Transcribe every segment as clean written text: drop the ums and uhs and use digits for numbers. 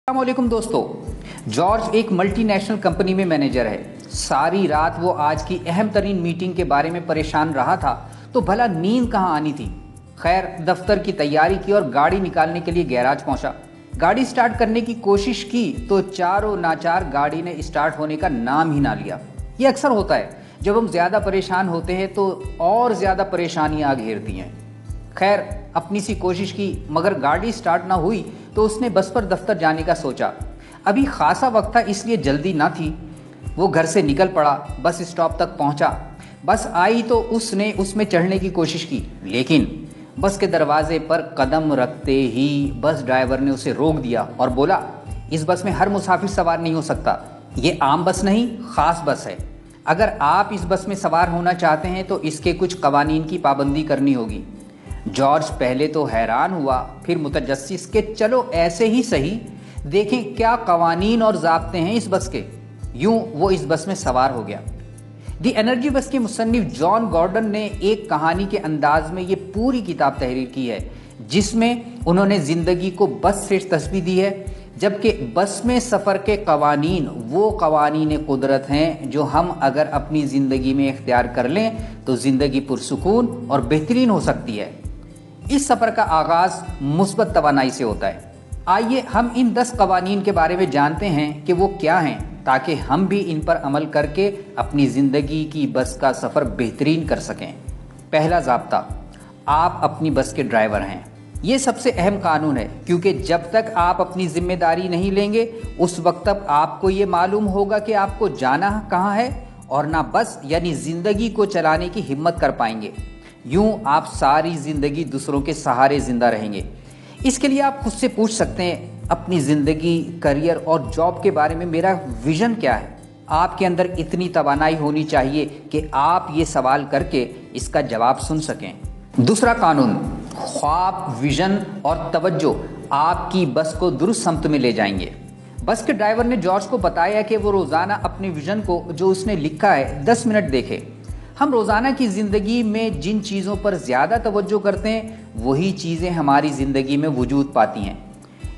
अस्सलामुअलैकुम दोस्तों। जॉर्ज एक मल्टीनेशनल कंपनी में मैनेजर है। सारी रात वो आज की अहम तरीन मीटिंग के बारे में परेशान रहा था तो भला नींद कहाँ आनी थी। खैर, दफ्तर की तैयारी की और गाड़ी निकालने के लिए गैराज पहुंचा। गाड़ी स्टार्ट करने की कोशिश की तो चारों नाचार गाड़ी ने स्टार्ट होने का नाम ही ना लिया। ये अक्सर होता है, जब हम ज़्यादा परेशान होते हैं तो और ज़्यादा परेशानियाँ घेरती हैं। खैर, अपनी सी कोशिश की मगर गाड़ी स्टार्ट ना हुई तो उसने बस पर दफ्तर जाने का सोचा। अभी खासा वक्त था इसलिए जल्दी ना थी। वो घर से निकल पड़ा, बस स्टॉप तक पहुंचा। बस आई तो उसने उसमें चढ़ने की कोशिश की, लेकिन बस के दरवाजे पर कदम रखते ही बस ड्राइवर ने उसे रोक दिया और बोला, इस बस में हर मुसाफिर सवार नहीं हो सकता। ये आम बस नहीं, ख़ास बस है। अगर आप इस बस में सवार होना चाहते हैं तो इसके कुछ कवानीन की पाबंदी करनी होगी। जॉर्ज पहले तो हैरान हुआ, फिर मुतजस्सिस के चलो ऐसे ही सही, देखें क्या कवानीन और ज़ाब्ते हैं इस बस के। यूं वो इस बस में सवार हो गया। दी एनर्जी बस के मुसन्निफ जॉन गॉर्डन ने एक कहानी के अंदाज में ये पूरी किताब तहरीर की है, जिसमें उन्होंने ज़िंदगी को बस से तस्बीह दी है, जबकि बस में सफ़र के कवानीन वो कवानीन कुदरत हैं जो हम अगर अपनी ज़िंदगी में इख्तियार कर लें तो ज़िंदगी पुरसुकून और बेहतरीन हो सकती है। इस सफ़र का आगाज़ मुस्बत तवानाई से होता है। आइए हम इन 10 कवानीन के बारे में जानते हैं कि वो क्या हैं, ताकि हम भी इन पर अमल करके अपनी ज़िंदगी की बस का सफ़र बेहतरीन कर सकें। पहला ज़ाब्ता, आप अपनी बस के ड्राइवर हैं। ये सबसे अहम कानून है, क्योंकि जब तक आप अपनी जिम्मेदारी नहीं लेंगे उस वक्त तक आपको ये मालूम होगा कि आपको जाना कहाँ है, और ना बस यानी ज़िंदगी को चलाने की हिम्मत कर पाएंगे। यूं आप सारी ज़िंदगी दूसरों के सहारे ज़िंदा रहेंगे। इसके लिए आप खुद से पूछ सकते हैं, अपनी ज़िंदगी, करियर और जॉब के बारे में मेरा विज़न क्या है। आपके अंदर इतनी तवानाई होनी चाहिए कि आप ये सवाल करके इसका जवाब सुन सकें। दूसरा कानून, ख्वाब, विज़न और तवज्जो आपकी बस को दुरुस्त समत में ले जाएंगे। बस के ड्राइवर ने जॉर्ज को बताया कि वो रोज़ाना अपने विज़न को जो उसने लिखा है 10 मिनट देखे। हम रोज़ाना की ज़िंदगी में जिन चीज़ों पर ज़्यादा तवज्जो करते हैं वही चीज़ें हमारी ज़िंदगी में वजूद पाती हैं।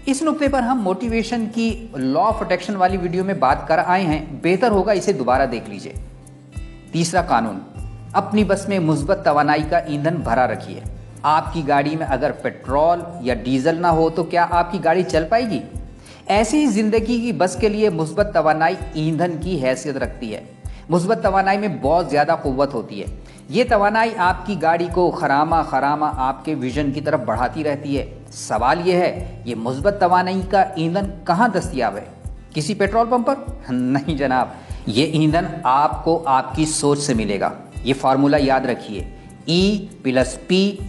इस नुक्ते पर हम मोटिवेशन की लॉ ऑफ अट्रैक्शन वाली वीडियो में बात कर आए हैं, बेहतर होगा इसे दोबारा देख लीजिए। तीसरा कानून, अपनी बस में मुस्बत तवानाई का ईंधन भरा रखिए। आपकी गाड़ी में अगर पेट्रोल या डीजल ना हो तो क्या आपकी गाड़ी चल पाएगी? ऐसी ही ज़िंदगी की बस के लिए मुस्बत तवानाई ईंधन की हैसियत रखती है। मुस्बत तवानाई में बहुत ज़्यादा क़ुव्वत होती है। ये तवानाई आपकी गाड़ी को खरामा खरामा आपके विज़न की तरफ बढ़ाती रहती है। सवाल ये है, ये मुस्बत तवानाई का ईंधन कहाँ दस्तयाब है? किसी पेट्रोल पंप पर? नहीं जनाब, ये ईंधन आपको आपकी सोच से मिलेगा। ये फार्मूला याद रखिए, E+P=O।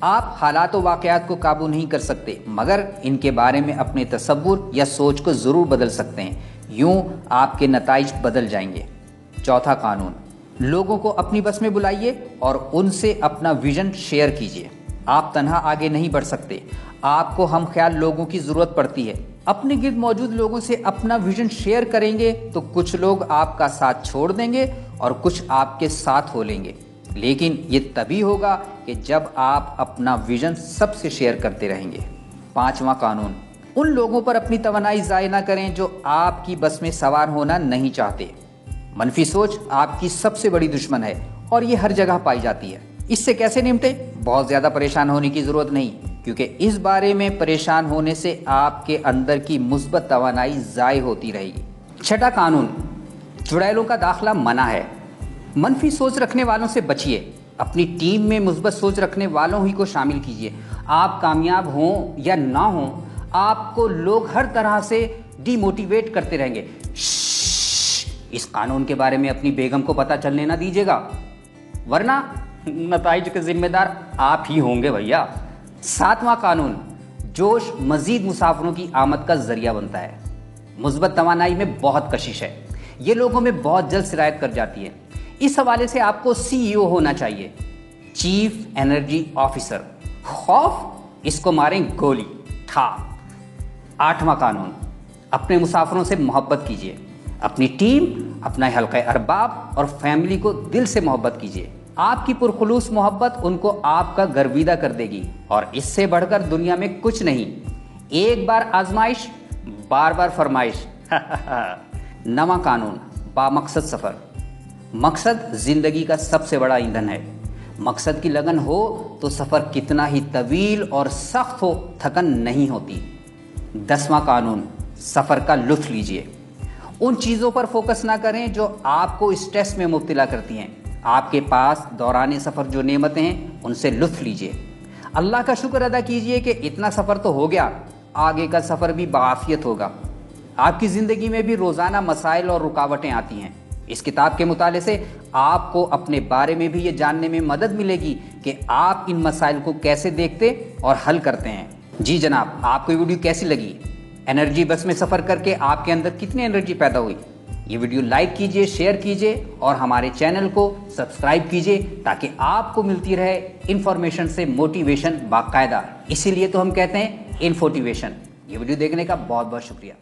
आप हालात व वाक़यात को काबू नहीं कर सकते, मगर इनके बारे में अपने तसव्वुर या सोच को ज़रूर बदल सकते हैं। यूं आपके नताइज बदल जाएंगे। चौथा कानून, लोगों को अपनी बस में बुलाइए और उनसे अपना विज़न शेयर कीजिए। आप तन्हा आगे नहीं बढ़ सकते, आपको हम ख्याल लोगों की ज़रूरत पड़ती है। अपने गिर्द मौजूद लोगों से अपना विज़न शेयर करेंगे तो कुछ लोग आपका साथ छोड़ देंगे और कुछ आपके साथ हो लेंगे, लेकिन ये तभी होगा कि जब आप अपना विज़न सबसे शेयर करते रहेंगे। पांचवा कानून, उन लोगों पर अपनी तवानाई ज़ाय ना करें जो आपकी बस में सवार होना नहीं चाहते। मनफी सोच आपकी सबसे बड़ी दुश्मन है और ये हर जगह पाई जाती है। इससे कैसे निपटे? बहुत ज़्यादा परेशान होने की ज़रूरत नहीं, क्योंकि इस बारे में परेशान होने से आपके अंदर की मुस्बत तवानाई ज़ाय होती रहेगी। छठा कानून, चुड़ैलों का दाखिला मना है। मनफी सोच रखने वालों से बचिए। अपनी टीम में मुस्बत सोच रखने वालों ही को शामिल कीजिए। आप कामयाब हों या ना हों, आपको लोग हर तरह से डीमोटिवेट करते रहेंगे। इस कानून के बारे में अपनी बेगम को पता चलने ना दीजिएगा, वरना नताइज के जिम्मेदार आप ही होंगे भैया। सातवां कानून, जोश मजीद मुसाफिरों की आमद का जरिया बनता है। मुस्बत तवानाई में बहुत कशिश है, ये लोगों में बहुत जल्द सिरायत कर जाती है। इस हवाले से आपको CEO होना चाहिए, चीफ एनर्जी ऑफिसर। खौफ, इसको मारें गोली ठा। आठवां कानून, अपने मुसाफिरों से मोहब्बत कीजिए। अपनी टीम, अपना हल्का अरबाब और फैमिली को दिल से मोहब्बत कीजिए। आपकी पुरखुलूस मोहब्बत उनको आपका गर्विदा कर देगी और इससे बढ़कर दुनिया में कुछ नहीं। एक बार आजमाइश, बार बार फरमाइश। नवा कानून, बामकसद सफर। मकसद जिंदगी का सबसे बड़ा ईंधन है। मकसद की लगन हो तो सफर कितना ही तवील और सख्त हो, थकन नहीं होती। 10वां कानून, सफर का लुत्फ लीजिए। उन चीज़ों पर फोकस ना करें जो आपको स्ट्रेस में मुब्तला करती हैं। आपके पास दौरान सफ़र जो नेमतें हैं उनसे लुत्फ लीजिए। अल्लाह का शुक्र अदा कीजिए कि इतना सफ़र तो हो गया, आगे का सफ़र भी बाआफियत होगा। आपकी ज़िंदगी में भी रोज़ाना मसाइल और रुकावटें आती हैं। इस किताब के मुताले से आपको अपने बारे में भी ये जानने में मदद मिलेगी कि आप इन मसाइल को कैसे देखते और हल करते हैं। जी जनाब, आपको ये वीडियो कैसी लगी? एनर्जी बस में सफ़र करके आपके अंदर कितनी एनर्जी पैदा हुई? ये वीडियो लाइक कीजिए, शेयर कीजिए और हमारे चैनल को सब्सक्राइब कीजिए ताकि आपको मिलती रहे इंफॉर्मेशन से मोटिवेशन बाकायदा। इसीलिए तो हम कहते हैं इन्फोटिवेशन। ये वीडियो देखने का बहुत बहुत शुक्रिया।